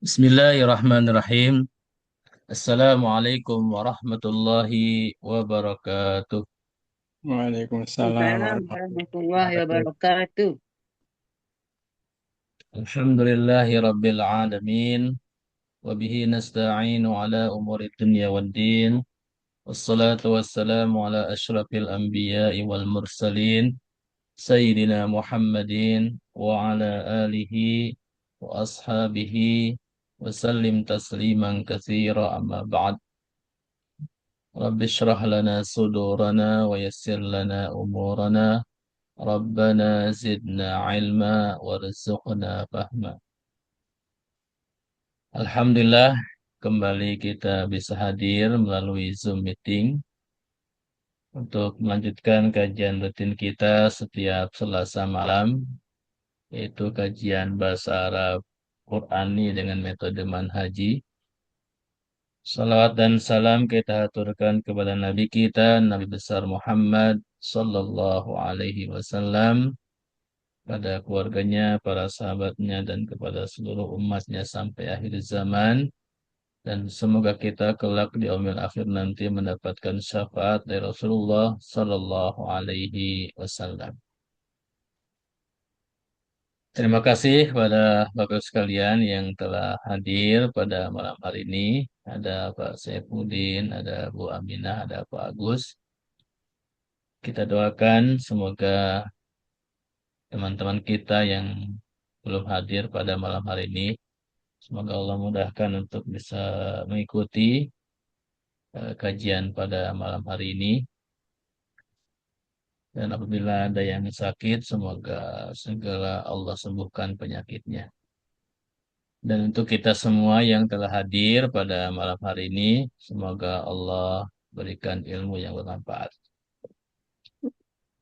Bismillahirrahmanirrahim. Assalamualaikum warahmatullahi wabarakatuh. Waalaikumsalam Waalaikumsalam warahmatullahi warahmatullahi wabarakatuh. wabarakatuh. Alhamdulillahi rabbil alamin. Wabihi nasta'inu ala umuri dunya wad din. Wassalatu wassalamu ala ashrafil anbiya'i wal mursalin. Sayyidina Muhammadin wa ala alihi wa ashabihi wa sallim tasliman katsira amma ba'd. Rabbi shrah lana sudurana wa yassir lana umurana. Rabbana zidna ilma warzuqna fahma. Alhamdulillah, kembali kita bisa hadir melalui Zoom meeting untuk melanjutkan kajian rutin kita setiap Selasa malam, yaitu kajian bahasa Arab Qurani dengan metode manhaji. Salawat dan salam kita aturkan kepada Nabi kita, Nabi besar Muhammad Sallallahu Alaihi Wasallam, pada keluarganya, para sahabatnya, dan kepada seluruh umatnya sampai akhir zaman. Dan semoga kita kelak di yaumil akhir nanti mendapatkan syafaat dari Rasulullah Sallallahu Alaihi Wasallam. Terima kasih kepada Bapak sekalian yang telah hadir pada malam hari ini. Ada Pak Saifuddin, ada Bu Aminah, ada Pak Agus. Kita doakan semoga teman-teman kita yang belum hadir pada malam hari ini, semoga Allah mudahkan untuk bisa mengikuti kajian pada malam hari ini. Dan apabila ada yang sakit, semoga segera Allah sembuhkan penyakitnya. Dan untuk kita semua yang telah hadir pada malam hari ini, semoga Allah berikan ilmu yang bermanfaat.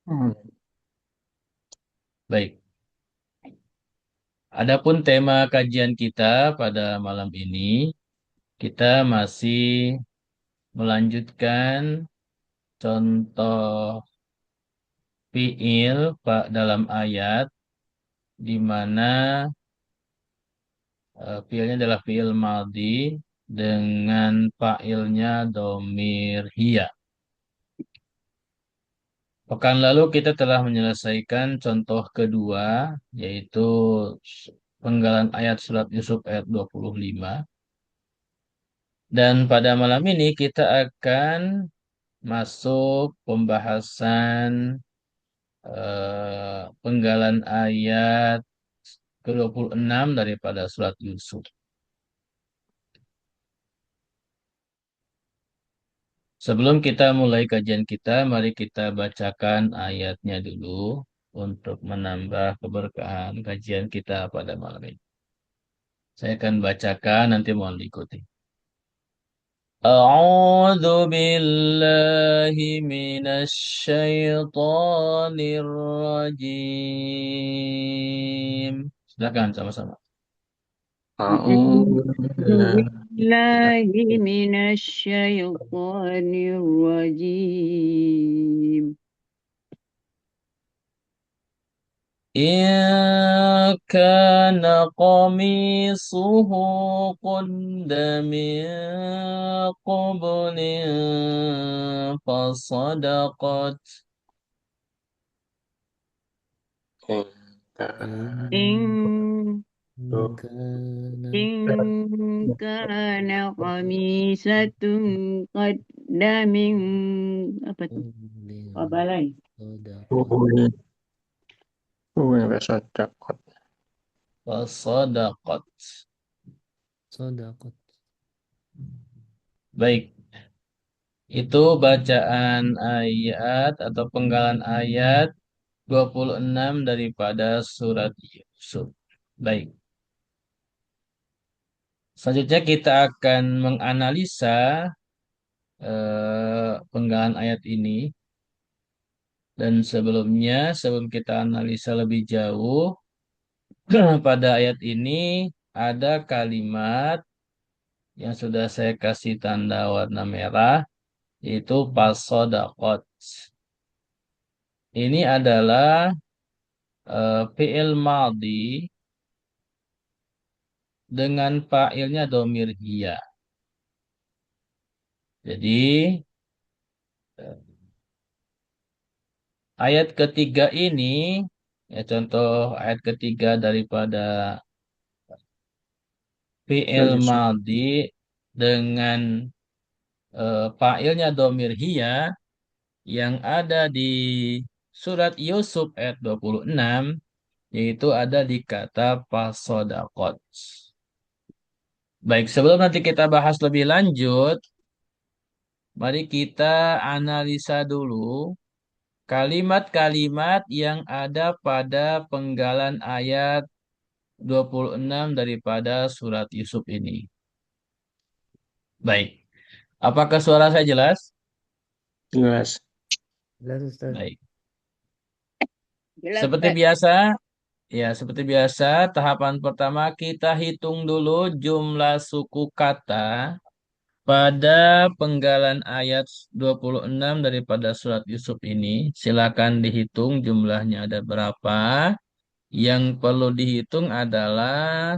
Hmm. Baik, adapun tema kajian kita pada malam ini, kita masih melanjutkan contoh fiil Pak dalam ayat di mana fiilnya adalah fiil maldi dengan fa'ilnya domir hiya. Pekan lalu kita telah menyelesaikan contoh kedua, yaitu penggalan ayat surat Yusuf ayat 25. Dan pada malam ini kita akan masuk pembahasan penggalan ayat ke-26 daripada surat Yusuf. Sebelum kita mulai kajian kita, mari kita bacakan ayatnya dulu untuk menambah keberkahan kajian kita pada malam ini. Saya akan bacakan, nanti mohon diikuti. A'udzu billahi minasy syaithanir rajim. Silakan sama-sama. A'udzu A'udzu billahi billahi minasyaitonir rajim. إن كان قميصه قد من قبل فصدقت In in kana qamisatun qadda min apa tuh? Qabalai. فصدقت. Baik, itu bacaan ayat atau penggalan ayat 26 daripada surat Yusuf. Baik, selanjutnya kita akan menganalisa penggalan ayat ini. Dan sebelumnya, sebelum kita analisa lebih jauh, pada ayat ini ada kalimat yang sudah saya kasih tanda warna merah, yaitu pasodakot. ini adalah fi'il madhi dengan fa'ilnya domir hiya. Jadi ayat ketiga ini, ya contoh ayat ketiga daripada fi'il Al-Yusuf. madhi dengan fa'ilnya domir hiya yang ada di surat Yusuf ayat 26, yaitu ada di kata fasodakot. Baik, sebelum nanti kita bahas lebih lanjut, mari kita analisa dulu kalimat-kalimat yang ada pada penggalan ayat 26 daripada surat Yusuf ini. Baik, apakah suara saya jelas? Jelas. Jelas Ustaz. Baik. Jelas, Seperti Ustaz. biasa, seperti biasa, tahapan pertama kita hitung dulu jumlah suku kata pada penggalan ayat 26 daripada surat Yusuf ini. Silakan dihitung jumlahnya ada berapa. Yang perlu dihitung adalah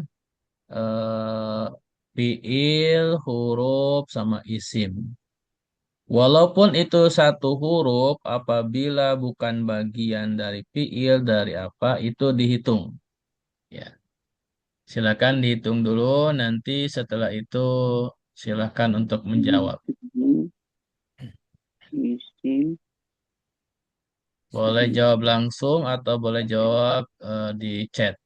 eh, fiil, huruf, sama isim. Walaupun itu satu huruf, apabila bukan bagian dari fiil, dari apa, itu dihitung. Ya, silakan dihitung dulu. Nanti setelah itu silakan untuk menjawab. Isim. Boleh jawab langsung atau boleh jawab di chat.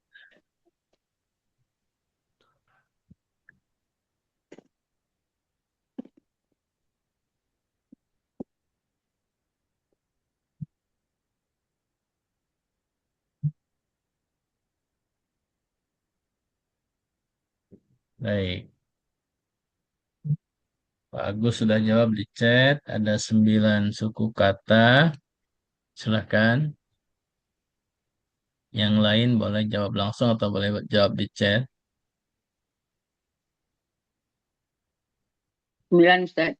Baik, Pak Agus sudah jawab di chat. Ada 9 suku kata. Silakan. Yang lain boleh jawab langsung atau boleh jawab di chat. 9, Ustaz.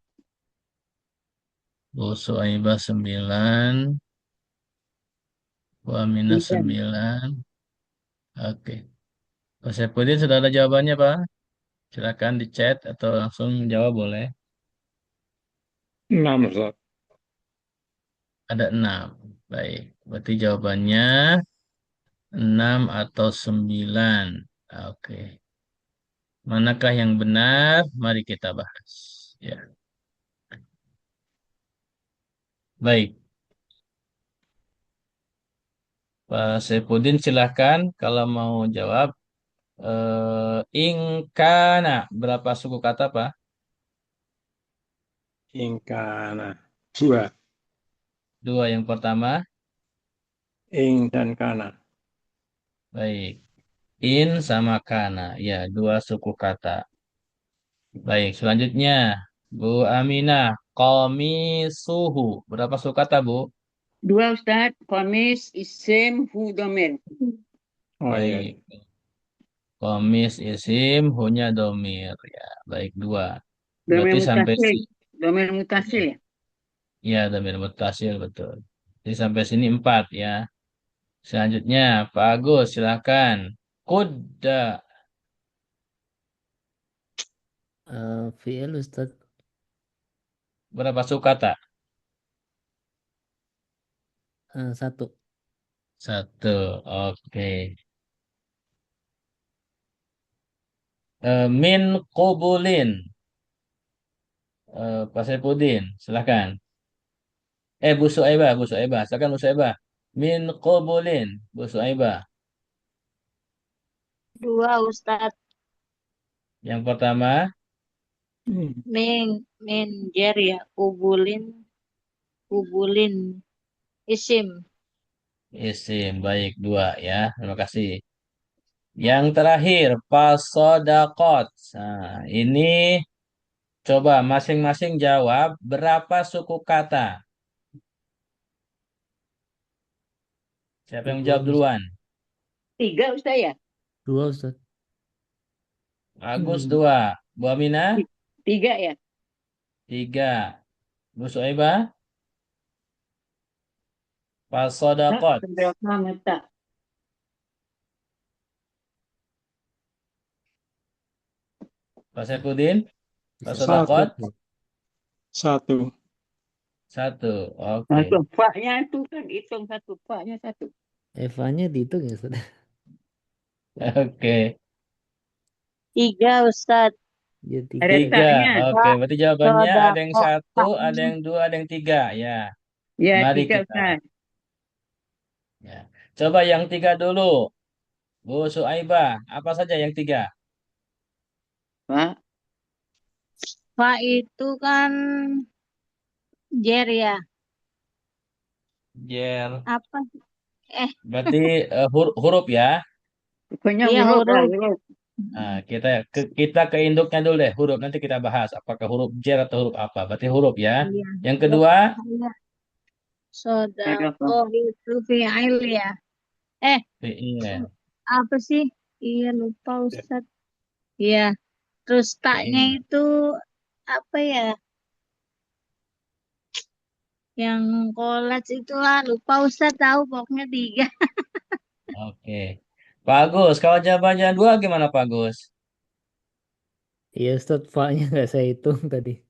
Bu Suaibah 9, Bu Aminah 9. 9. Oke. Pak Saipudin sudah ada jawabannya, Pak? Silakan di chat atau langsung jawab boleh. 6, Ustaz. Ada 6. Baik. Berarti jawabannya 6 atau 9. Oke. Manakah yang benar? Mari kita bahas. Ya. Baik. Pak Saipudin silahkan kalau mau jawab. Ingkana. Berapa suku kata, Pak? Ingkana. 2. 2 yang pertama. Ing dan kana. Baik. In sama kana. Ya, 2 suku kata. Baik, selanjutnya. Bu Aminah. Qamisuhu. Berapa suku kata, Bu? 2, Ustaz. Qamis, isim, hu, domir. Oh iya. Baik. Komis isim, hunya domir. Ya, baik 2. Domir Berarti sampai mutasil. sini. Domir mutasil ya? Ya, domir mutasil, betul. Jadi sampai sini 4 ya. Selanjutnya, Pak Agus, silakan. Kuda. Fi'il Ustaz. Berapa suku kata? 1. 1. Oke. Min kubulin. Pak Saipudin, silakan. Bu Suaibah, Bu Suaibah. Silakan Bu Suaibah. Min kubulin, Bu Suaibah. 2 Ustadz. Yang pertama, Min jer ya. Kubulin isim. isim. Baik, 2 ya. Terima kasih. Yang terakhir, pasodakot. Nah, ini coba masing-masing jawab berapa suku kata. Siapa yang 2 menjawab Ustaz. duluan? 3, Ustaz ya? 2 Ustaz. Agus 2. Bu Aminah? 3 ya? 3. Bu Soebah? Tak, Fasodakot. sedekah tak. Pak Saifuddin, Bisa Fasodakot. Satu. Satu. Satu. Oke. Satu faknya itu kan hitung satu faknya satu. Eva-nya dihitung ya, Ustaz? Oke. 3 Ustadz. Ya, Ada tiga. Tiga. taknya. Oke. Berarti jawabannya ada yang Sodako. satu, ada yang dua, ada yang tiga. Ya. Ya, Mari 3 kita. Ustaz. Ya. Coba yang tiga dulu. Bu Suaibah, apa saja yang tiga? Pak, Fa itu kan Jer ya. Jer. Apa? Eh, Berarti huruf ya. pokoknya iya huruf lah, huruf. huruf. Nah, kita ke induknya dulu deh, huruf. Nanti kita bahas apakah huruf jer atau huruf apa. Berarti huruf ya. Iya. Yang kedua, Iya. Ada apa? Sodako itu fi'il ya. Eh, fi'il. apa sih? Iya lupa Ustadz. Iya. Terus taknya Fi'il. itu apa ya? Yang kolats itu lah. Lupa Ustadz tahu pokoknya 3. Oke. Pak Agus, kalau jawabannya dua gimana Pak Agus? Iya, Ustaz, fa-nya nggak saya hitung tadi.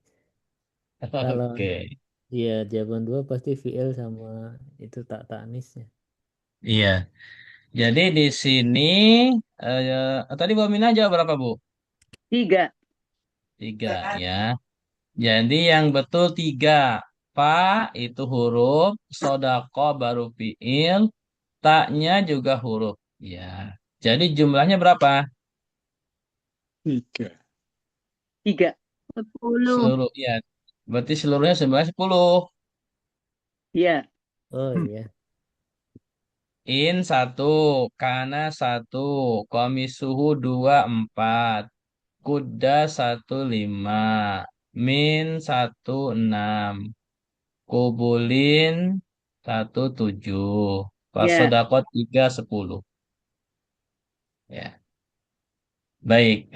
Kalau Oke. iya jawaban 2 pasti VL sama itu tak tanisnya. Iya. Jadi di sini tadi Bu Mina jawab berapa Bu? 3. Tiga ya. Jadi yang betul tiga. Pa itu huruf, sodako baru fiil, taknya juga huruf. Ya. Jadi jumlahnya berapa? 3. 3. 10. Seluruh ya. Berarti seluruhnya sebenarnya 10. Ya. Oh iya. In satu, kana satu, komisuhu dua empat, kuda satu lima, min satu enam, kubulin satu tujuh, Ya. pasodakot tiga sepuluh. Ya, baik.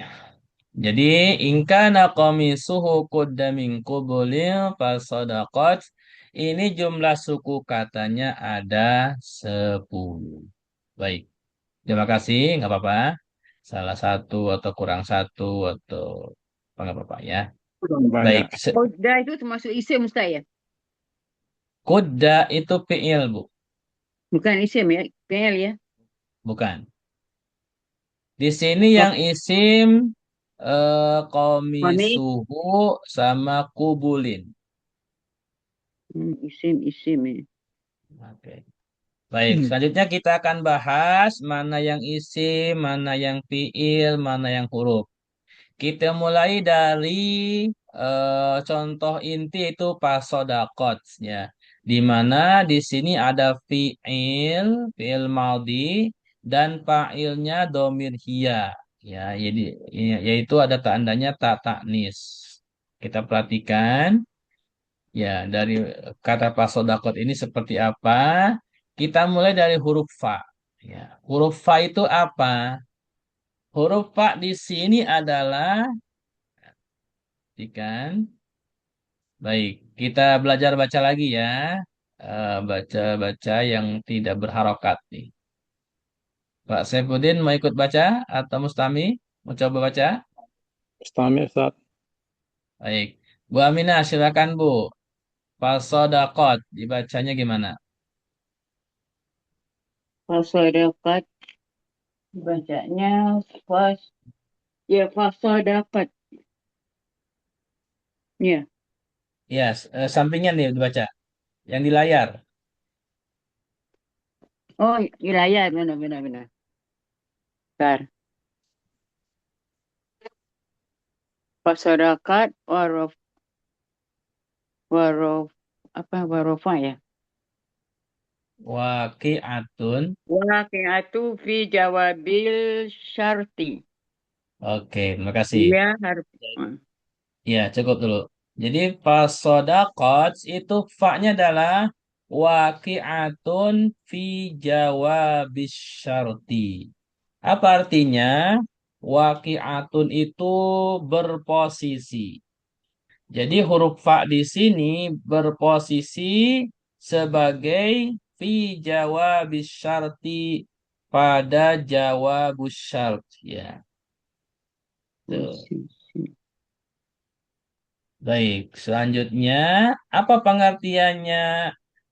Jadi ingkana komisuhu kuda min kubulin pasodakot. Ini jumlah suku katanya ada 10. Baik. Terima kasih, nggak apa-apa. Salah satu atau kurang satu atau apa nggak apa-apa ya. Kurang Baik, banyak. Koda itu termasuk isim Ustaz ya? kuda itu fiil, Bu. Bukan isim ya? PL ya? Bukan. Di sini Oh, yang isim Koni. komisuhu sama kubulin. Isim ya. Oke. Baik, selanjutnya kita akan bahas mana yang isim, mana yang fiil, mana yang huruf. Kita mulai dari contoh inti itu pasodakot ya. Di mana di sini ada fiil maldi dan fa'ilnya domir hiya ya. Jadi yaitu ada tandanya tak taknis. Kita perhatikan ya dari kata pasodakot ini seperti apa. Kita mulai dari huruf fa. Ya, huruf fa itu apa? Huruf fa di sini adalah kan. Baik, kita belajar baca lagi ya. Baca-baca yang tidak berharokat nih. Pak Saifuddin mau ikut baca atau Mustami? Mau coba baca? Mustami Ustaz. Baik. Bu Aminah, silakan Bu. Fasodakot, dibacanya gimana? Fasodakat. Bacanya fas. Ya, fasodakat. Ya. Ya, sampingnya nih dibaca. Yang di layar. Oh, wilayah. Benar. Bentar. Fasodakat warof apa warofa ya? Waqi'atun. Waqi'atu fi jawabil syarti. Oke, terima kasih. Iya harus. Ya, cukup dulu. Jadi fasodakot itu fa-nya adalah waqi'atun fi jawabis syarti. Apa artinya? Waqi'atun itu berposisi. Jadi huruf fa di sini berposisi sebagai fi jawabis syarti pada jawabus syart ya. Tuh. Baik, selanjutnya apa pengertiannya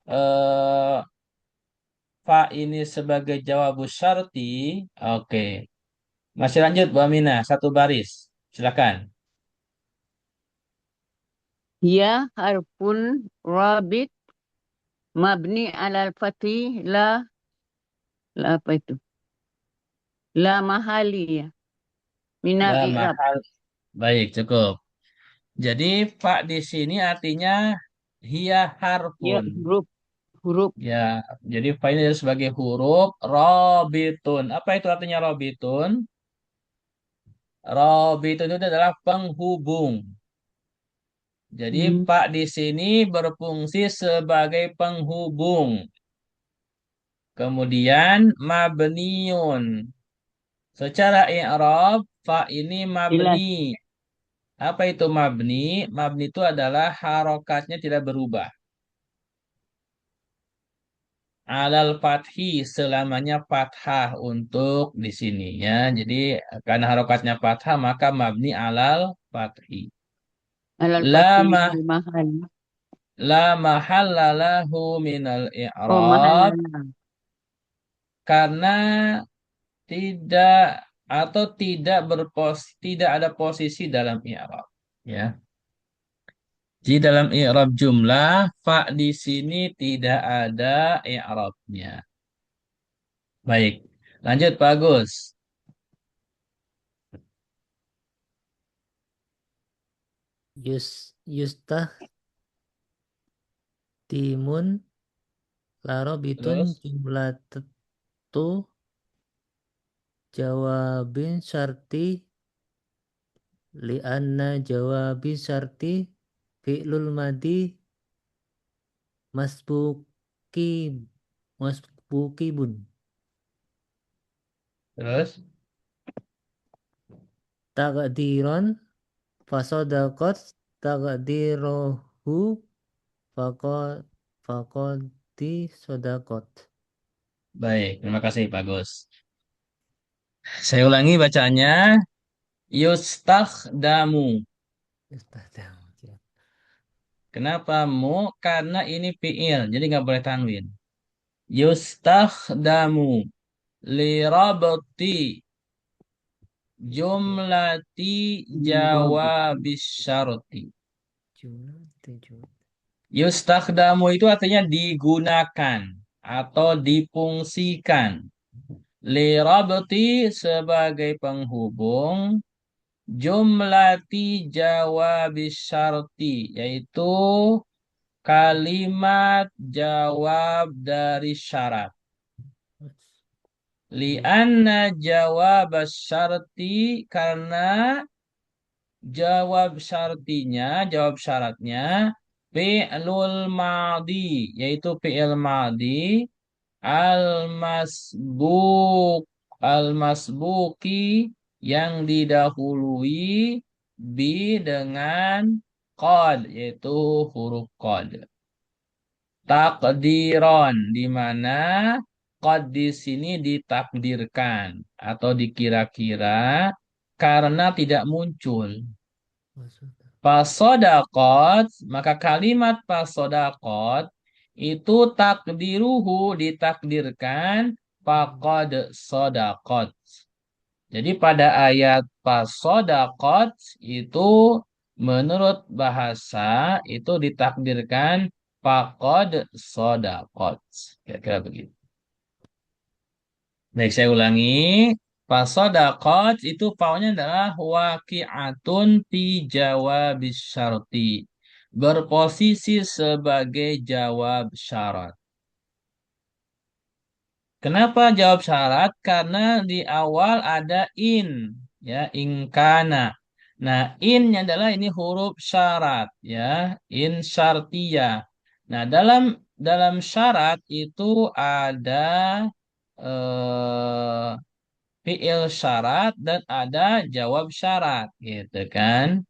eh, fa ini sebagai jawabus syarti? Oke. Masih lanjut Bu Aminah, satu baris. Silakan. Hiya harfun rabit mabni alal fathi la apa itu? La mahaliyah minal La i'rab. mahal. Baik, cukup. Jadi fa di sini artinya hiya Ya, harfun. huruf Ya, jadi fa ini sebagai huruf robitun. Apa itu artinya robitun? Robitun itu adalah penghubung. Jadi Hmm. fa di sini berfungsi sebagai penghubung. Kemudian mabniun. Secara i'rab fa ini Jelas. mabni. Apa itu mabni? Mabni itu adalah harokatnya tidak berubah. Alal fathi selamanya fathah untuk di sini ya. Jadi karena harokatnya fathah maka mabni alal fathi. Alal fathi La ma fil mahal. la mahalla lahu minal Oh, i'rab mahalana. karena tidak atau tidak ada posisi dalam i'rab ya. Di dalam i'rab jumlah fa di sini tidak ada i'rabnya. Baik, lanjut Pak Agus. Yustah timun larobitun Terus, jumlah tu jawabin syarti li'anna jawabi syarti fi'lul madi masbuki masbukibun terus, taqdiron fasodakot taqdirohu fakod fakodi sodakot. baik. Terima kasih Pak Agus. Saya ulangi bacanya. Yustakhdamu. Kenapa mu? Karena ini fi'il, jadi nggak boleh tanwin. Yustakhdamu lirabti jumlati jawabis syarti. Yustakhdamu itu artinya digunakan atau difungsikan. Lirabti sebagai penghubung jumlati jawabis syarti yaitu kalimat jawab dari syarat. Lianna jawab syarti karena jawab syaratnya fi'lul madi yaitu fi'il madi al-masbuk al-masbuki yang didahului bi dengan qad yaitu huruf qad. Takdiron di mana qad di sini ditakdirkan atau dikira-kira karena tidak muncul. Pasodakot, maka kalimat pasodakot itu takdiruhu ditakdirkan faqad sodakot. Jadi pada ayat pasodakot itu menurut bahasa itu ditakdirkan faqad sodakot. Kira-kira begitu. Baik, saya ulangi. Fasodakot itu paunya adalah waqi'atun fi jawabis syarti. Berposisi sebagai jawab syarat. Kenapa jawab syarat? Karena di awal ada in, ya, ingkana. Nah, innya adalah ini huruf syarat, ya, in syartiyah. Nah, dalam syarat itu ada eh, fiil syarat dan ada jawab syarat, gitu kan?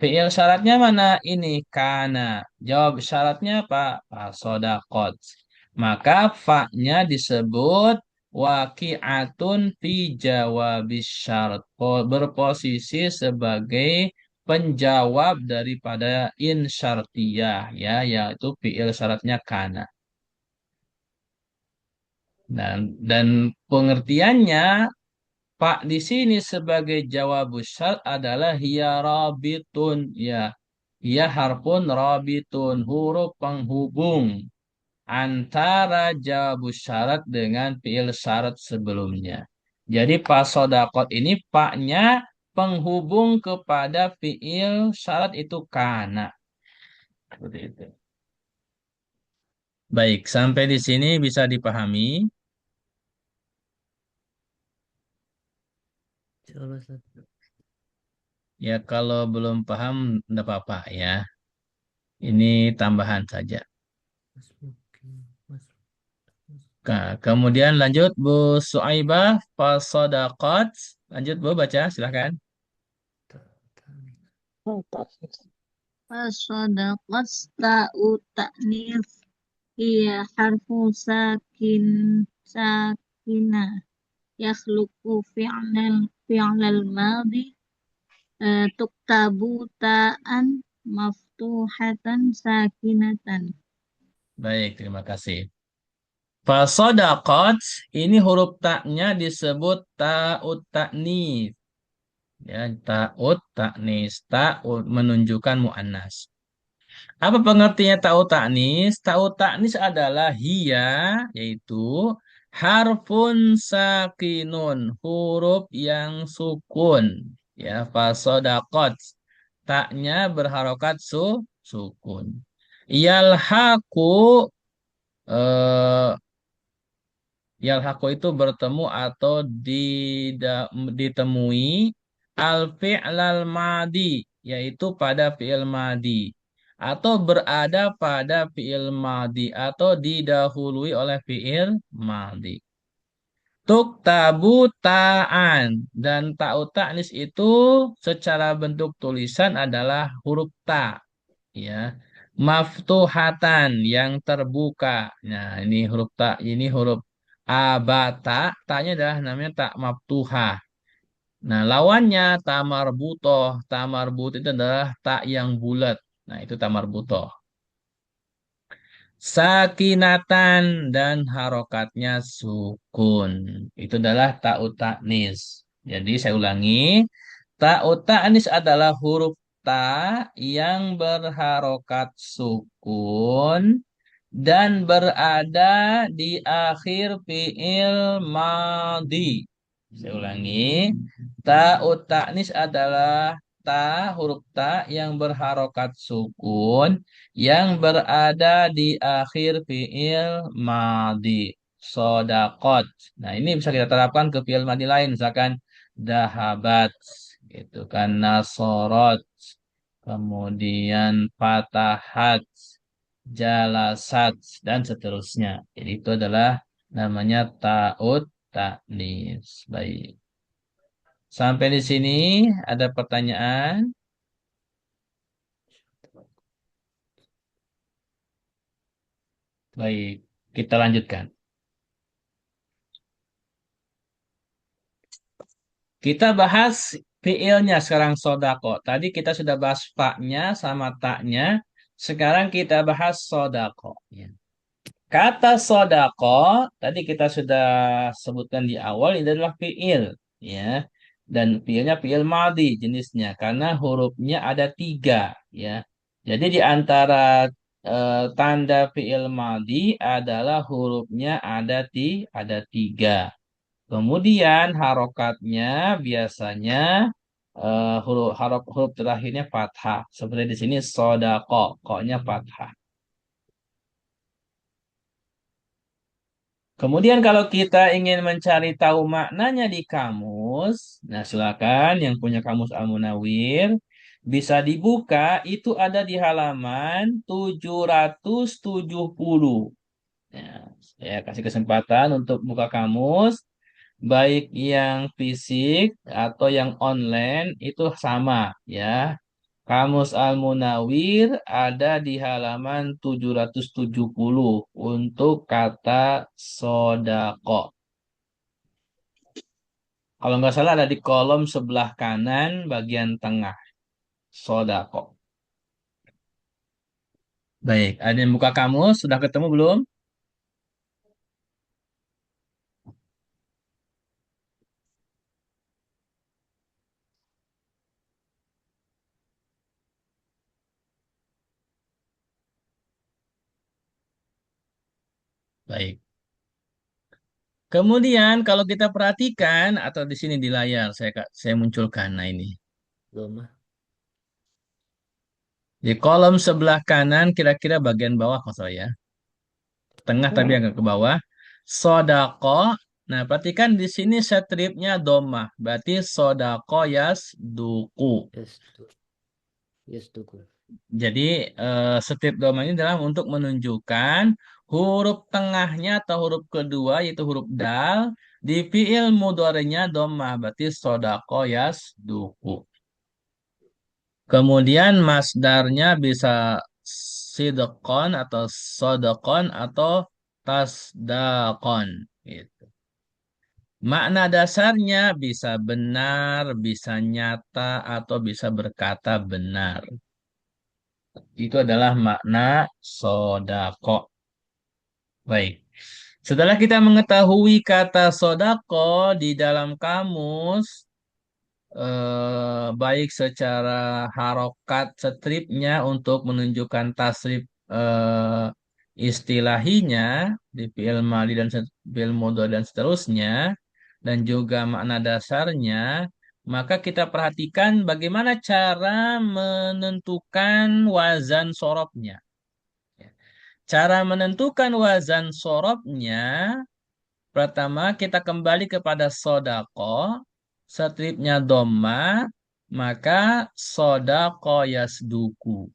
Fiil syaratnya mana? Ini kana. Jawab syaratnya apa? Pasodakot. Maka fa-nya disebut waqi'atun fi jawabis syarat. Berposisi sebagai penjawab daripada in syartiyah, ya, yaitu fi'il syaratnya kana. Dan pengertiannya Pak di sini sebagai jawabus syart adalah hiya rabitun, ya. Hiya harfun rabitun, huruf penghubung antara jawabus syarat dengan fiil syarat sebelumnya. Jadi pas sodakot ini paknya penghubung kepada fiil syarat itu kana. Seperti itu. Baik, sampai di sini bisa dipahami. Insyaallah, Ustaz. Ya kalau belum paham tidak apa-apa ya. Ini tambahan saja. Mas mungkin Mas. Nah, kemudian lanjut Bu Suaibah fasodakot. Lanjut Bu baca silahkan. Fasodaqat ta'u ta'nif. Iya harfu sakina. Yakhluqu fi'lal madhi. Tuktabu ta'an maftuhatan sakinatan. Baik, terima kasih. Fasodakot ini huruf taknya disebut ta'ut ta'nis. Ya, ta'ut ta'nis. Ta'ut menunjukkan mu'annas. Apa pengertiannya ta'ut ta'nis? Ta'ut ta'nis adalah hiya, yaitu harfun sakinun, huruf yang sukun. Ya, fasodakot. Taknya berharokat sukun. Yalhaku eh, Yalhaqu itu bertemu atau ditemui al-fi'lal madi, yaitu pada fi'il madi. Atau berada pada fi'il madi. Atau didahului oleh fi'il madi. Tuktabu ta'an. Dan ta'u ta'nis itu secara bentuk tulisan adalah huruf ta. Ya. Maftuhatan yang terbuka. Nah, ini huruf ta, ini huruf abata, taknya adalah namanya tak maftuhah. Nah, lawannya tamarbutoh. Tamarbut itu adalah tak yang bulat. Nah, itu tamarbutoh. Sakinatan dan harokatnya sukun. Itu adalah ta'ut ta'nis. Jadi saya ulangi. Ta'ut ta'nis adalah huruf ta yang berharokat sukun dan berada di akhir fi'il madhi. Saya ulangi. Ta'ut ta'nis adalah huruf ta yang berharokat sukun yang berada di akhir fi'il madhi. Sodakot. Nah, ini bisa kita terapkan ke fi'il madhi lain. Misalkan dahabat. Gitu kan. Nasorot. Kemudian fatahat. Jalasat. Dan seterusnya. Jadi itu adalah namanya ta'ud ta'nis. Baik. Sampai di sini ada pertanyaan? Baik, kita lanjutkan. Kita bahas fiilnya sekarang sodako. Tadi kita sudah bahas fa-nya sama ta-nya. Sekarang kita bahas sodako. Ya. Kata sodako, tadi kita sudah sebutkan di awal, ini adalah fiil. Ya. Dan fiilnya fiil madhi jenisnya. Karena hurufnya ada 3. Ya. Jadi di antara tanda fiil madhi adalah hurufnya ada 3. Kemudian harokatnya biasanya huruf terakhirnya fathah. Seperti di sini sodako, koknya fathah. Kemudian kalau kita ingin mencari tahu maknanya di kamus, nah silakan yang punya kamus Al-Munawwir bisa dibuka, itu ada di halaman 770. Ya, saya kasih kesempatan untuk buka kamus, baik yang fisik atau yang online itu sama ya. Kamus Al-Munawir ada di halaman 770 untuk kata sodako. Kalau nggak salah ada di kolom sebelah kanan bagian tengah. Sodako. Baik, ada yang buka kamus? Sudah ketemu belum? Baik. Kemudian kalau kita perhatikan atau di sini di layar saya munculkan. Nah ini. Domah. Di kolom sebelah kanan kira-kira bagian bawah kalau saya ya. Tengah tapi agak ke bawah. Sodako. Nah, perhatikan di sini stripnya domah. Berarti sodako duku. Yes, duku. Jadi strip domah ini adalah untuk menunjukkan huruf tengahnya atau huruf kedua yaitu huruf dal di fiil mudhari'nya domah. Berarti sodako duku. Kemudian masdarnya bisa sidqon atau sodakon atau tasdakon. Gitu. Makna dasarnya bisa benar, bisa nyata, atau bisa berkata benar. Itu adalah makna sodako. Baik. Setelah kita mengetahui kata sodako di dalam kamus, baik secara harokat stripnya untuk menunjukkan tasrif istilahinya di fi'il madi dan fi'il mudhari dan seterusnya dan juga makna dasarnya, maka kita perhatikan bagaimana cara menentukan wazan sorobnya. Cara menentukan wazan sorobnya, pertama kita kembali kepada sodako, stripnya doma, maka sodako yasduku.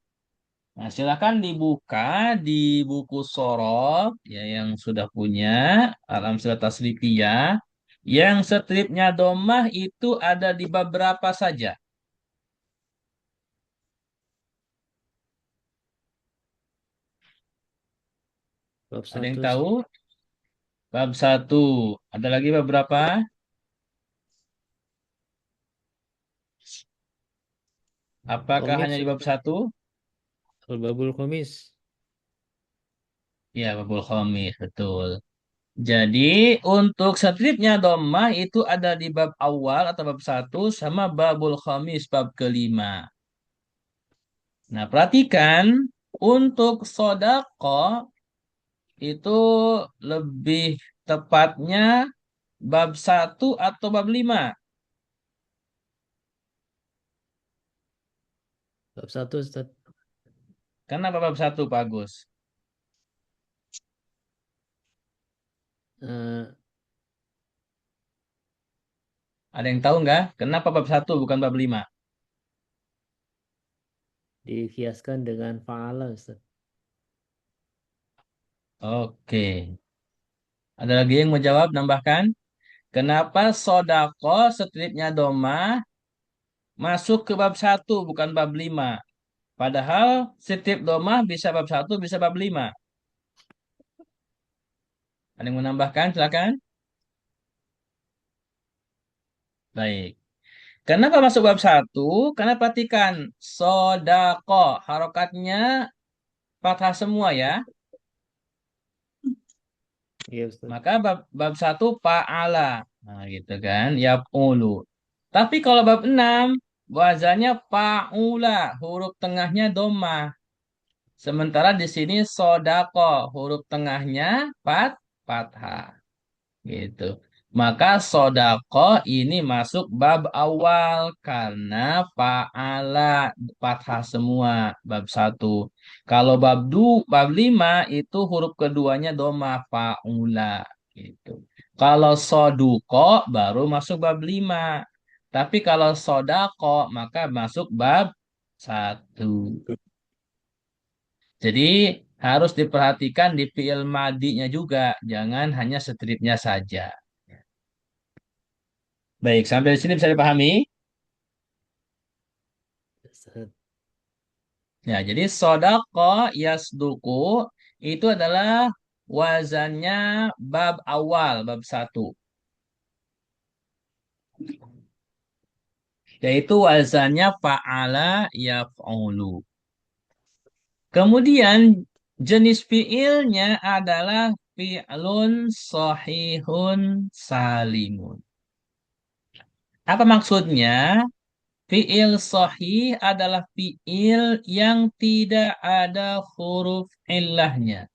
Nah, silakan dibuka di buku sorob ya yang sudah punya alam sudah tasrifiyah. Yang stripnya domah itu ada di bab berapa saja? Bab Ada yang 1 tahu? Bab 1. Ada lagi bab berapa? Apakah hanya Khomis. di bab 1? Al-Babul Khomis. Ya, babul khamis, betul. Jadi untuk stripnya domah itu ada di bab awal atau bab 1 sama babul khamis bab kelima. Nah, perhatikan untuk sodako itu lebih tepatnya bab 1 atau bab 5. Bab 1, Ustaz. Kenapa bab 1, Pak Agus? Eh, Ada yang tahu nggak? Kenapa bab 1 bukan bab 5? Dihiaskan dengan fa'ala, Ustaz. Oke. Ada lagi yang mau jawab, nambahkan? Kenapa sodako stripnya domah masuk ke bab 1 bukan bab 5? Padahal strip domah bisa bab 1 bisa bab 5. Ada yang mau nambahkan? Silakan. Baik. Kenapa masuk bab 1? Karena perhatikan sodako harokatnya fathah semua ya. Iya, Ustaz. Maka bab 1 fa'ala. Nah, gitu kan. Yaf'ulu. Tapi kalau bab 6 wazannya fa'ula, huruf tengahnya domah. Sementara di sini sodako, huruf tengahnya fathah. Gitu. Maka sodako ini masuk bab awal karena fa'ala fathah semua bab 1. Kalau bab 5 itu huruf keduanya doma fa'ula gitu. Kalau soduko baru masuk bab 5. Tapi kalau sodako maka masuk bab 1. Jadi harus diperhatikan di fi'il madinya juga, jangan hanya stripnya saja. Baik, sampai di sini bisa dipahami? Ustaz. Ya, jadi sodako yasduku itu adalah wazannya bab awal, bab 1. Yaitu wazannya fa'ala yaf'ulu. Kemudian jenis fiilnya adalah fi'lun sahihun salimun. Apa maksudnya? Fi'il sahih adalah fi'il yang tidak ada huruf illahnya.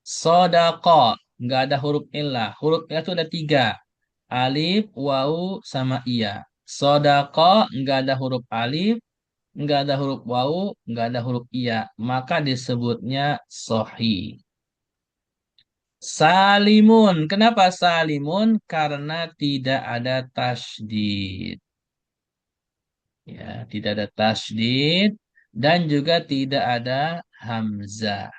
Sodako, nggak ada huruf illah. Huruf illah itu ada 3. Alif, wawu, sama iya. Sodako, nggak ada huruf alif, nggak ada huruf wawu, nggak ada huruf iya. Maka disebutnya sahih. Salimun. Kenapa salimun? Karena tidak ada tasydid. Ya, tidak ada tasydid dan juga tidak ada hamzah.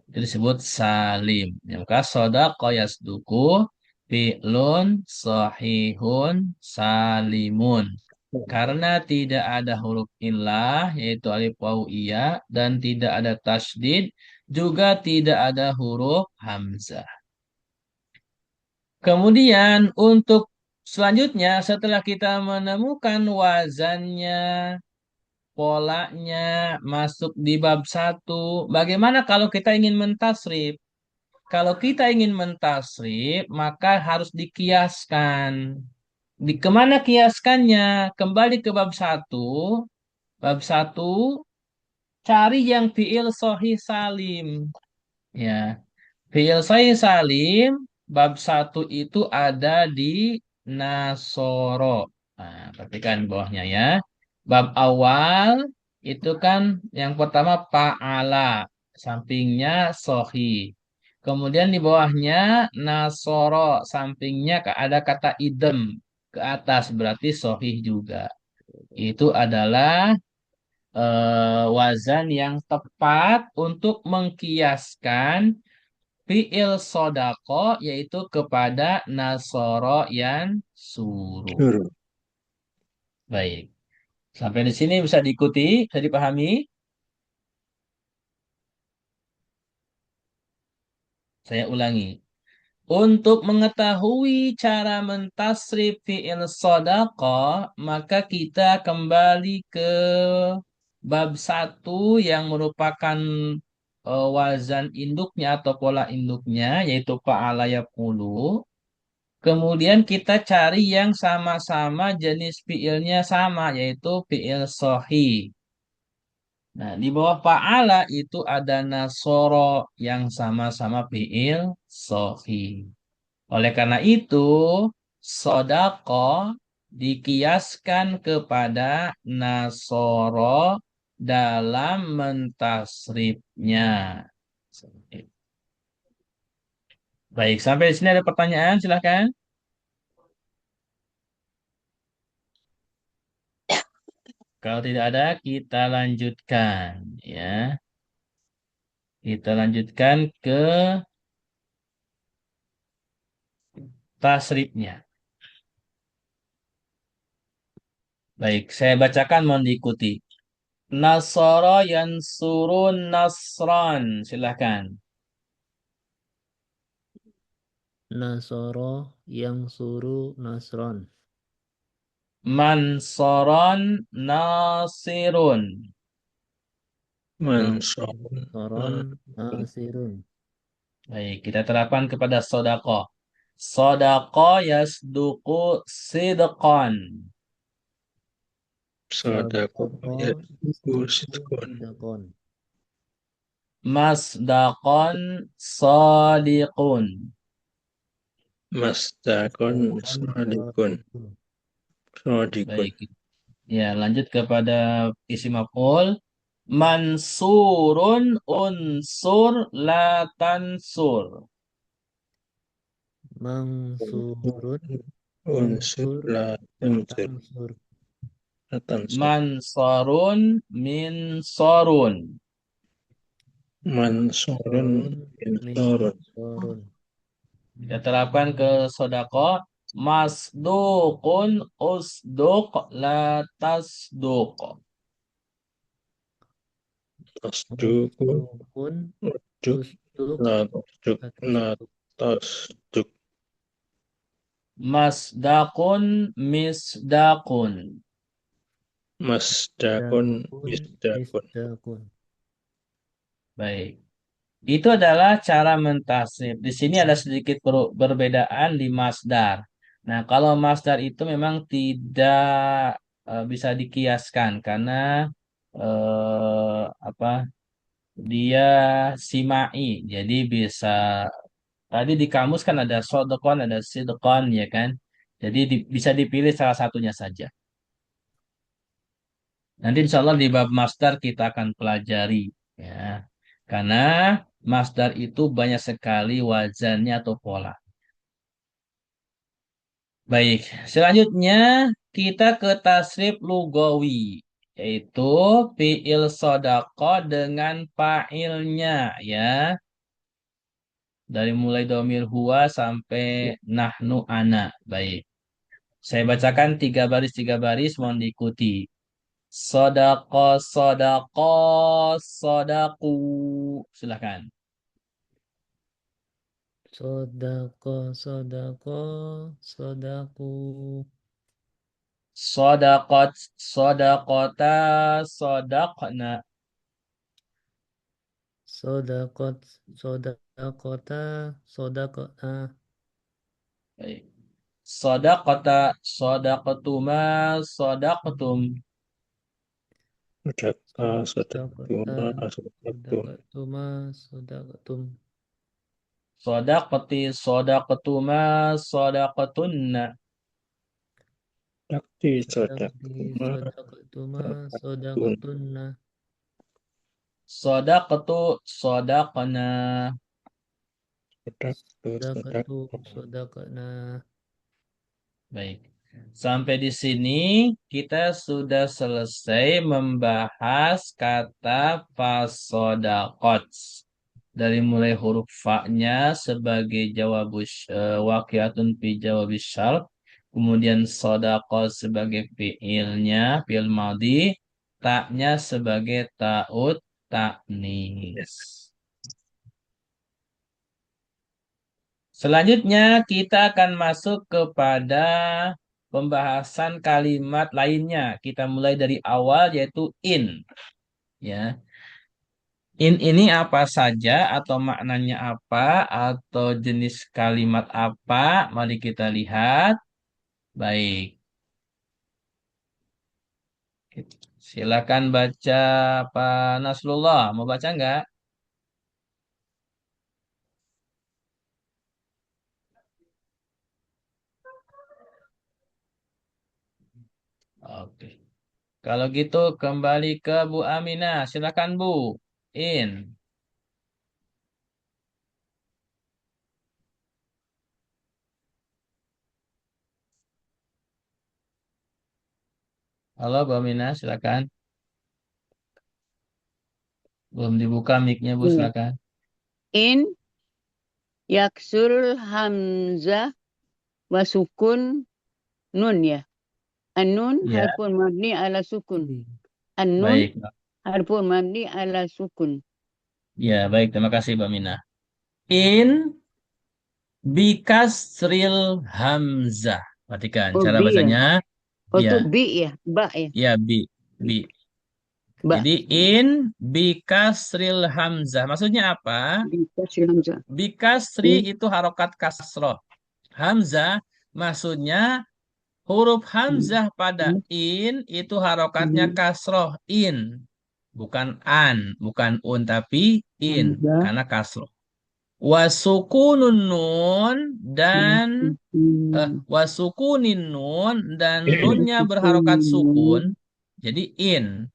Itu disebut salim. Ya, maka sodaqo yasduku fi'lun sahihun salimun. Karena tidak ada huruf illah, yaitu alif wawu iya, dan tidak ada tasydid, juga tidak ada huruf hamzah. Kemudian untuk selanjutnya, setelah kita menemukan wazannya, polanya masuk di bab 1, bagaimana kalau kita ingin mentasrif? Kalau kita ingin mentasrif, maka harus dikiaskan. Di kemana kiaskannya? Kembali ke bab 1. Bab 1, cari yang fiil sahih salim. Ya, fiil sahih salim, bab 1 itu ada di Nasoro. Nah, perhatikan bawahnya ya. Bab awal itu kan yang pertama fa'ala, sampingnya sohi. Kemudian di bawahnya Nasoro, sampingnya ada kata idem ke atas, berarti sohi juga. Itu adalah wazan yang tepat untuk mengkiaskan fi'il sodako yaitu kepada nasoro yang suruh. Suruh. Baik. Sampai di sini bisa diikuti, bisa dipahami. Saya ulangi. Untuk mengetahui cara mentasrif fi'il sodako, maka kita kembali ke bab 1 yang merupakan wazan induknya atau pola induknya, yaitu fa'ala yaf'ulu. Kemudian kita cari yang sama-sama jenis fiilnya sama, yaitu fiil sohi. Nah, di bawah fa'ala itu ada nasoro yang sama-sama fiil sohi. Oleh karena itu, sodako dikiaskan kepada nasoro dalam mentasrifnya. Baik, sampai di sini ada pertanyaan, silakan. Kalau tidak ada, kita lanjutkan ya. Kita lanjutkan ke tasrifnya. Baik, saya bacakan mohon diikuti. Nasara yansurun nasran. Silakan. Nasoro yang suruh nasron. Mansoron nasirun. Mansorun. Soron nasirun. Baik, kita terapkan kepada sodako. Sodako yasduku sidqan. Sodako Sodako yaitu sitkun. sidakon. Masdaqan sadiqun. Masdakun sadikun. Sadikun. Baik. Ya, lanjut kepada isi maf'ul. Mansurun unsur la tansur. Mangsurun Unsur la tansur. tansur. La tansur. Mansarun minsorun. Mansurun insorun. Minsorun. Kita terapkan ke sodako. Masdukun usduk la tasduk. tasdukun, Usdukun. waduk, Usduk. la tasduk, la Atusduk. tasduk, Masdakun, misdakun. masdakun, Dakun. misdakun. Misdakun. Baik. Itu adalah cara mentasrif. Di sini ada sedikit perbedaan di masdar. Nah, kalau masdar itu memang tidak bisa dikiaskan karena apa? Dia simai. Jadi bisa tadi di kamus kan ada sodokon, ada sidokon, ya kan? Jadi bisa dipilih salah satunya saja. Nanti insya Allah di bab masdar kita akan pelajari, ya. Karena masdar itu banyak sekali wazannya atau pola. Baik, selanjutnya kita ke tasrif lugawi, yaitu fi'il sodako dengan fa'ilnya, ya. Dari mulai domir huwa sampai nahnu ana. Baik, saya bacakan tiga baris, mohon diikuti. Sodako, sodako, sodaku. Silakan. Sodako. Sodako. Sodaku. Sodakot, sodakota, sodakna. Sodakot. Sodakota. Sodakota. Baik. Sodakota, sodakotuma, sodaktum. Sodaka, Sodakota. sodakuma, sodakum. Sodakotuma. Sodakatum. Sodakoti, sodakotuma, sodakotunna. Dakti, Sodakti. sodakuma, Sodakotuma. sodakun. Sodakotunna. Sodakotu, sodakona. Sodaktu, Sodakatu. sodakun. Sodakotna. Baik. Sampai di sini kita sudah selesai membahas kata fasodakot. Dari mulai huruf fa-nya sebagai waqiatun fi jawabis syart, kemudian sodaqah sebagai fiilnya, fiil madhi, ta-nya sebagai ta'ud ta'nis. Selanjutnya kita akan masuk kepada pembahasan kalimat lainnya. Kita mulai dari awal yaitu in, ya. In ini apa saja atau maknanya apa atau jenis kalimat apa? Mari kita lihat. Baik. Silakan baca Pak Nasrullah. Mau baca nggak? Oke. Kalau gitu kembali ke Bu Aminah. Silakan Bu. In. Halo Bu Aminah, silakan. Belum dibuka mic-nya Bu, Iya. silakan. In yaksul hamzah wa sukun nun ya. An-nun Ya, harfun mabni ala sukun. An-nun baik. harfun mabni ala sukun. Ya, baik. Terima kasih Bu Aminah. In bikasril hamzah. Perhatikan Oh cara bi ya. bacanya. Oh Ya, tuh bi ya. Ba ya. ya bi. Ba. Jadi in bikasril hamzah. Maksudnya apa? Bi kasri hamzah. Bikasri In. itu harokat kasroh. Hamzah maksudnya huruf hamzah pada in itu harokatnya kasroh in. Bukan an, bukan un, tapi in. Hamzah. Karena kasroh. Wasukunun nun dan wasukunin nun dan nunnya berharokat sukun. Jadi in.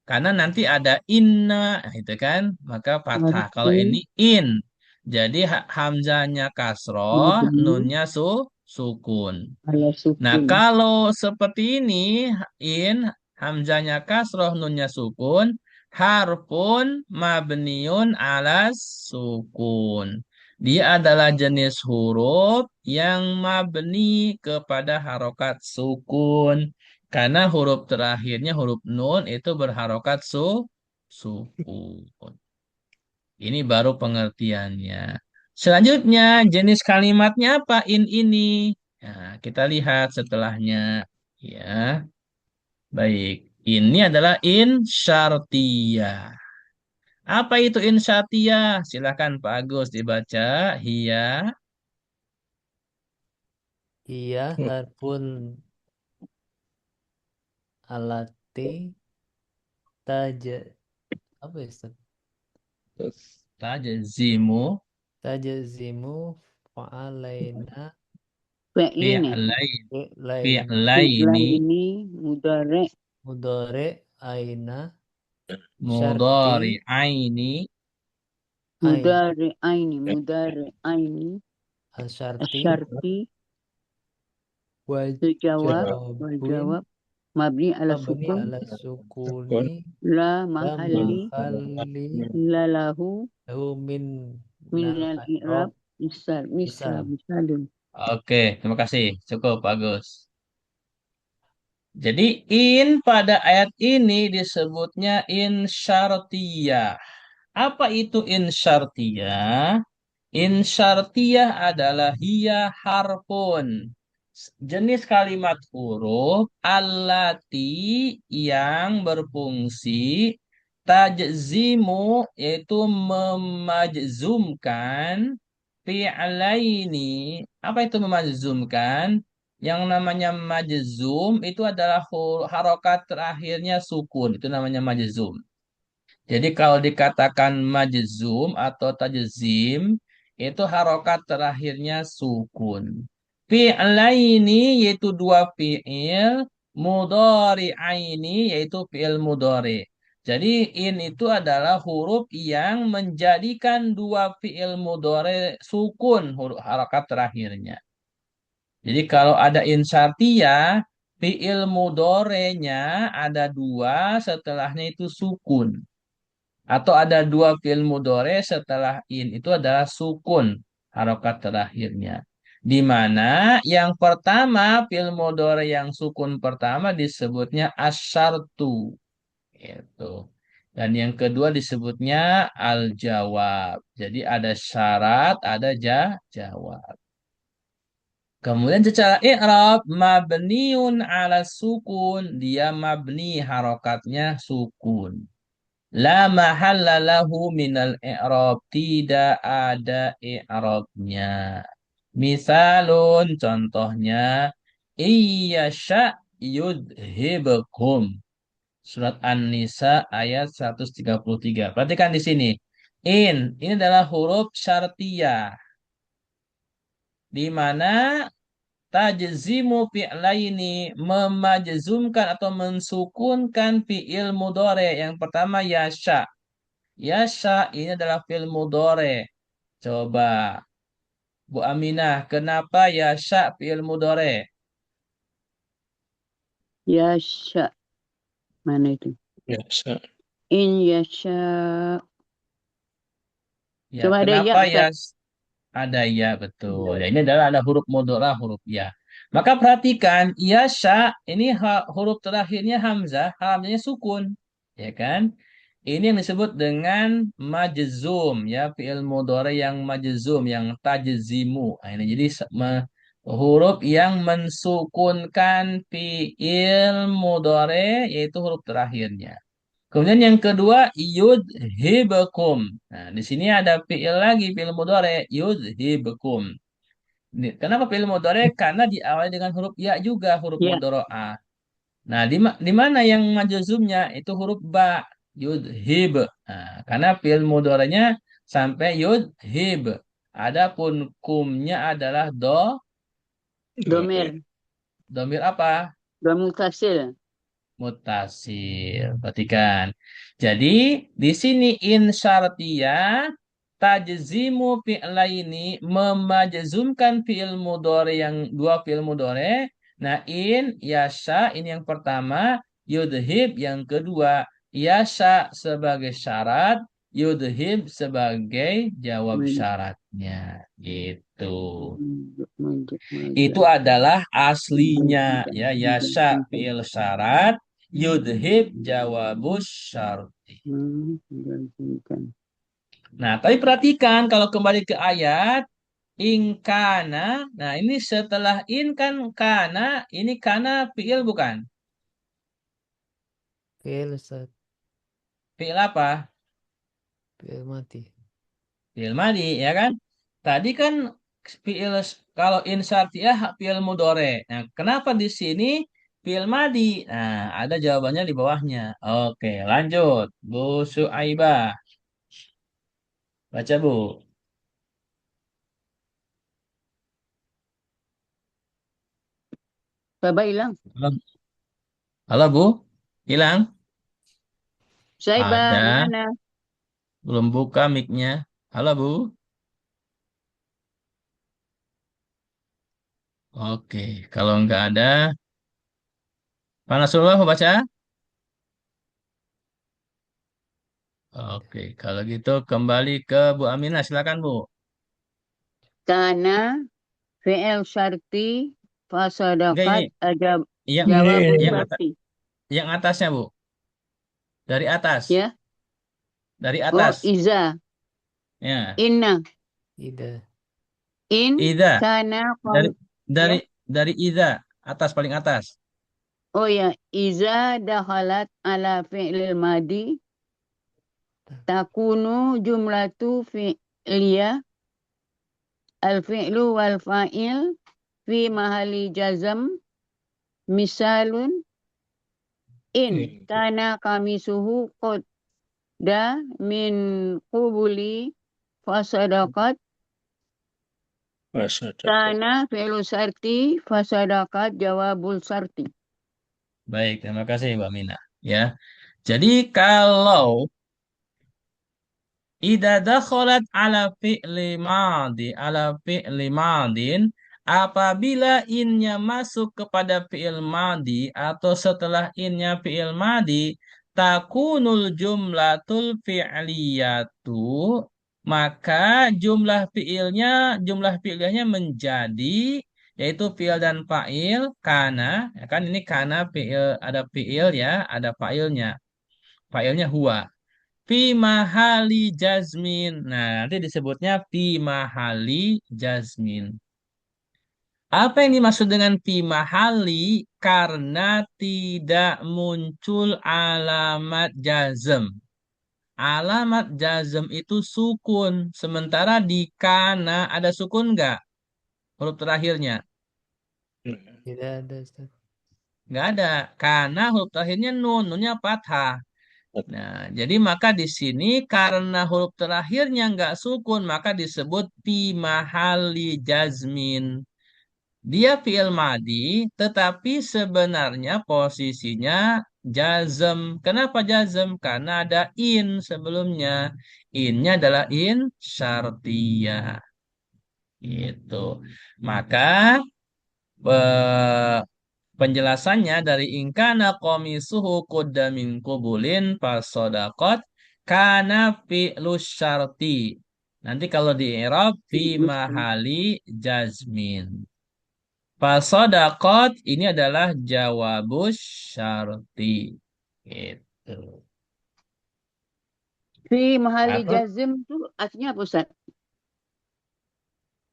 Karena nanti ada inna, nah, itu kan, maka fathah. Kalau ini in, jadi hamzahnya kasroh, nunnya sukun. Ala Nah, sukun. kalau seperti ini, in, hamzahnya kasroh, nunnya sukun, harfun mabniun ala sukun. Dia adalah jenis huruf yang mabni kepada harokat sukun. Karena huruf terakhirnya huruf nun itu berharokat sukun. Ini baru pengertiannya. Selanjutnya, jenis kalimatnya apa? In ini. Nah, kita lihat setelahnya. Ya, baik. Ini adalah in syartiyah. Apa itu in syartiyah? Silakan Pak Agus dibaca. Hiya. Iya harfun alati taja apa ya Ustaz? Tajzimu Tajazimu fa'alaina Fi'lin ya. fi'lain fi'lain fi'laini Fi'laini mudhari mudore aina syarti mudhari'aini ain mudhari aini asyarti asyarti sejawab wal wajawabun jawab mabni ala mabni sukun ala sukuni la la mahalli mahalli la lahu lahu min min nal al i'rab i'rab misal misal. misalun. Oke, terima kasih. Cukup, bagus. Jadi in pada ayat ini disebutnya in syartiyah. Apa itu in syartiyah? In syartiyah adalah hiya harfun. Jenis kalimat huruf allati yang berfungsi tajzimu yaitu memajzumkan fi'laini. Apa itu memajzumkan? Yang namanya majzum itu adalah harokat terakhirnya sukun. Itu namanya majzum. Jadi kalau dikatakan majzum atau tajzim itu harokat terakhirnya sukun. Fi'laini yaitu dua fi'il, mudhari'aini yaitu fi'il mudhari. Jadi in itu adalah huruf yang menjadikan dua fi'il mudhari sukun huruf harokat terakhirnya. Jadi kalau ada in syartiyah, fi'il mudhorenya ada dua, setelahnya itu sukun. Atau ada dua fi'il mudhore setelah in itu adalah sukun harokat terakhirnya. Di mana yang pertama fi'il mudhore yang sukun pertama disebutnya asyartu. Itu. Dan yang kedua disebutnya al-jawab. Jadi ada syarat, ada jawab. Kemudian secara i'rab mabniun ala sukun, dia mabni harokatnya sukun. La mahalla lahu minal i'rab. Tidak ada i'rabnya. Misalun contohnya iyyasha yudhibukum. Surat An-Nisa ayat 133. Perhatikan di sini. Ini adalah huruf syartiyah. Di mana tajzimu fi'laini memajzumkan atau mensukunkan fi'il mudhari. Yang pertama yasha. Yasha ini adalah fi'il mudhari. Coba Bu Aminah, kenapa yasha fi'il mudhari? Yasha mana itu? Biasa. In yasha. Ya, Cuma ada kenapa ya, Ustaz. ada ya betul. Ya, ini adalah ada huruf mudhara, huruf ya. Maka perhatikan yasha ini huruf terakhirnya hamzah, hamzahnya sukun, ya kan? Ini yang disebut dengan majzum ya, fi'il mudhari yang majzum, yang tajzimu. Nah, ini jadi huruf yang mensukunkan fi'il mudhari yaitu huruf terakhirnya. Kemudian yang kedua yudhibukum. Nah, di sini ada fi'il lagi, fi'il mudhari yudhibukum. Kenapa fi'il mudhari? Karena diawali dengan huruf ya juga, huruf Ya, mudhari'ah. Nah, di mana yang majzumnya itu huruf ba, yudhib. Nah, karena fi'il mudhari'nya sampai yudhib. Adapun kumnya adalah domir, domir apa? domutasil. Mutasil. Perhatikan. Jadi di sini in syartiyah tajzimu fi'laini memajzumkan fi'il mudhari yang dua fi'il mudhari. Nah, in yasha ini yang pertama, yudhib yang kedua. Yasha sebagai syarat, yudhib sebagai jawab syaratnya. Gitu. Itu adalah aslinya ya yasha fi'il syarat, yudhib jawabus syarti. Gantikan. Nah, tapi perhatikan kalau kembali ke ayat ingkana. Nah, ini setelah in kan kana, ini kana fiil bukan? Fi'il Ustaz. Fiil apa? Fi'il mati. Fiil madi, ya kan? Tadi kan fiil kalau in syartiyah fiil mudore. Nah, kenapa di sini fiil madi? Nah, ada jawabannya di bawahnya. Oke, lanjut. Bu Suaibah. Baca, Bu. Baba hilang. Halo, halo, Bu. Hilang? Saibah, Ada. mana? Belum buka mic-nya. Halo, Bu. Oke, kalau nggak ada, panas dulu mau baca? Oke, kalau gitu kembali ke Bu Aminah, silakan Bu. Kana fi'il syarti Enggak ini, fasadakat ajab yang jawabul yang atas, syarti. yang atasnya Bu, dari atas, Ya. dari Oh, atas. iza. Ya, Inna. Ida. In Ida kana dari ya. dari dari Ida atas paling atas. Oh ya, iza dakhalat ala fi'lil madi takunu jumlatu fi'liyah al-fi'lu wal fa'il fi mahali jazam misalun in kana kamisuhu qadda min qubuli fasadaqat Fasadakat. kana fi'lu sarti fasadaqat jawabul sarti. Baik, terima kasih Mbak Mina. Ya, jadi kalau Ida dakhalat ala fi'li madin, apabila innya masuk kepada fi'il madi atau setelah innya fi'il madi, takunul jumlatul fi'liyatu, maka jumlah fi'ilnya menjadi yaitu fi'il dan fa'il kana, ya kan ini kana fi'il ada fi'il ya, ada fa'ilnya. Fa'ilnya huwa. Fi mahali jazmin. Nah, nanti disebutnya fi mahali jazmin. Apa yang dimaksud dengan fi mahali? Karena tidak muncul alamat jazm. Alamat jazm itu sukun. Sementara di kana ada sukun nggak? Huruf terakhirnya. Tidak ada Ustaz. Nggak ada. Karena huruf terakhirnya nun. Nunnya fathah. Nah, jadi maka di sini karena huruf terakhirnya nggak sukun, maka disebut fi mahali jazmin. Dia fi'il madi, tetapi sebenarnya posisinya jazm. Kenapa jazm? Karena ada in sebelumnya. Innya adalah in syartiyah. Gitu. Maka eh, penjelasannya dari ingkana qamisuhu qudda min qubulin fasodakot kana fi'lu syarti. Nanti kalau di i'rab fi mahali jazmin. Fasodakot ini adalah jawabus syarti. Gitu. Fi mahali Atau jazm itu artinya apa Ustaz?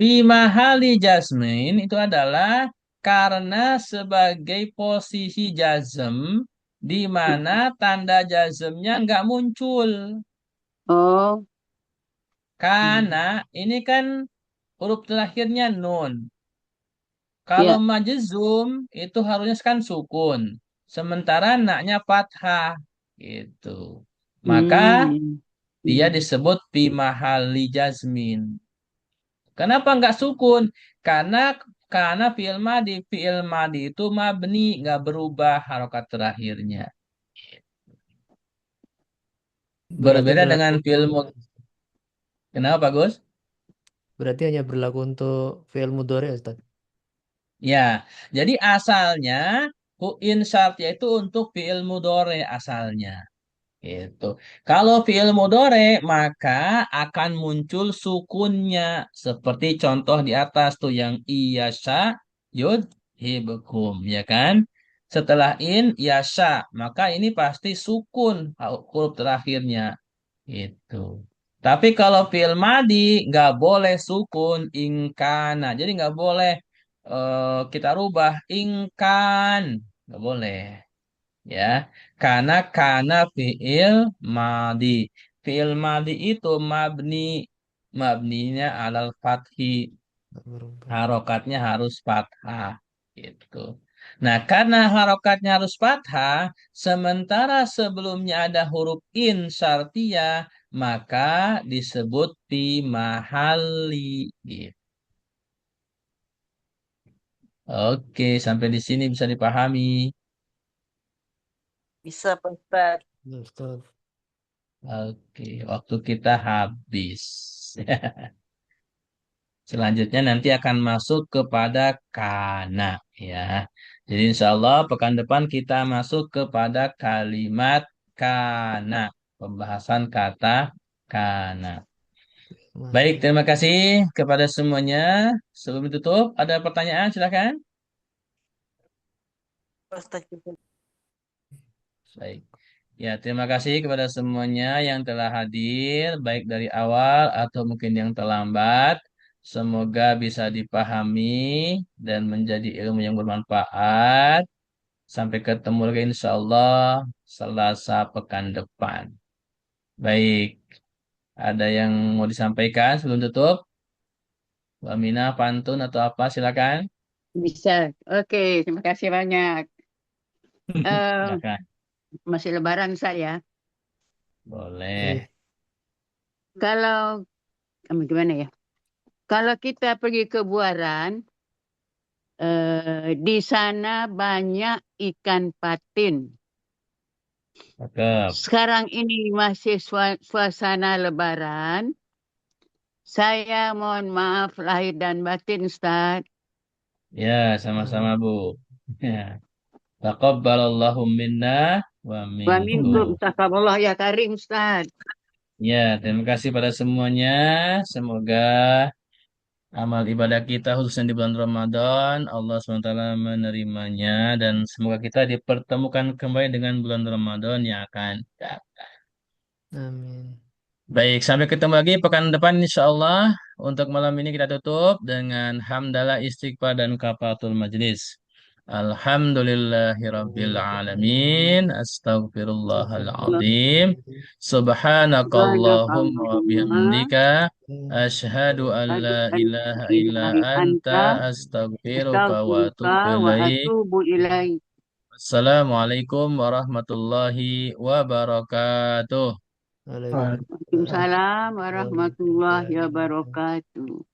fi mahali jazmin itu adalah karena sebagai posisi jazm di mana tanda jazmnya nggak muncul. Oh. Karena ini kan huruf terakhirnya nun. Kalau Ya. majzum itu harusnya kan sukun. Sementara naknya fathah. Gitu. Maka Hmm. dia disebut fi mahali jazmin. Kenapa nggak sukun? Karena fi'il madi itu mabni nggak berubah harokat terakhirnya. Berarti Berbeda berlaku dengan untuk fi'il mud. Kenapa, Gus? berarti hanya berlaku untuk fi'il mudhari Ustaz. Ya, jadi asalnya in syartnya itu untuk fi'il mudore asalnya. Gitu. Kalau fi'il mudore maka akan muncul sukunnya seperti contoh di atas tuh yang iyasha yud hibukum ya kan? Setelah in yasha, maka ini pasti sukun huruf terakhirnya. Itu. Tapi kalau fi'il madi nggak boleh sukun ingkana. Jadi nggak boleh kita rubah ingkan, nggak boleh. Ya, karena fi'il madi. Fi'il madi itu mabninya alal fathi, Nggak berubah. harokatnya harus fathah gitu. Nah, karena harokatnya harus fathah, sementara sebelumnya ada huruf in syartiyah, maka disebut fi mahali gitu. Oke, sampai di sini bisa dipahami. Bisa, Pak Ustadz. Ya, Ustaz. Oke, waktu kita habis. Selanjutnya nanti akan masuk kepada kana ya. Jadi insya Allah pekan depan kita masuk kepada kalimat kana. Pembahasan kata kana. Baik, Mantap. terima kasih kepada semuanya. Sebelum ditutup, ada pertanyaan silakan. Baik. Ya, terima kasih kepada semuanya yang telah hadir, baik dari awal atau mungkin yang terlambat. Semoga bisa dipahami dan menjadi ilmu yang bermanfaat. Sampai ketemu lagi insya Allah Selasa pekan depan. Baik, ada yang mau disampaikan sebelum tutup? Mbak Mina, pantun atau apa? Silakan. Bisa. Oke, terima kasih banyak. Eh, Silakan. masih lebaran saya. Boleh. Kalau gimana ya? Kalau kita pergi ke Buaran, di sana banyak ikan patin. Cakep. Sekarang ini masih suasana lebaran. Saya mohon maaf lahir dan batin, Ustaz. Ya, sama-sama Bu. Ya. Taqabbalallahu minna wa Wa minkum minkum. taqabbalallah ya karim, Ustaz. Ya, terima kasih pada semuanya. Semoga amal ibadah kita khususnya di bulan Ramadan Allah SWT menerimanya dan semoga kita dipertemukan kembali dengan bulan Ramadan yang akan datang. Amin. Baik, sampai ketemu lagi pekan depan insya Allah. Untuk malam ini kita tutup dengan hamdalah istighfar dan kafaratul majlis. Alhamdulillahirabbil alamin. Astaghfirullahaladzim. Subhanakallahumma wa Subhanakallahumma bihamdika asyhadu an la asyhadu an la ilaha illa ilaha anta anta astaghfiruka wa astaghfiruka atubu wa ilaik. atubu ilaik. Assalamualaikum warahmatullahi wabarakatuh. Waalaikumsalam Waalaikumsalam warahmatullahi warahmatullahi wabarakatuh. wabarakatuh.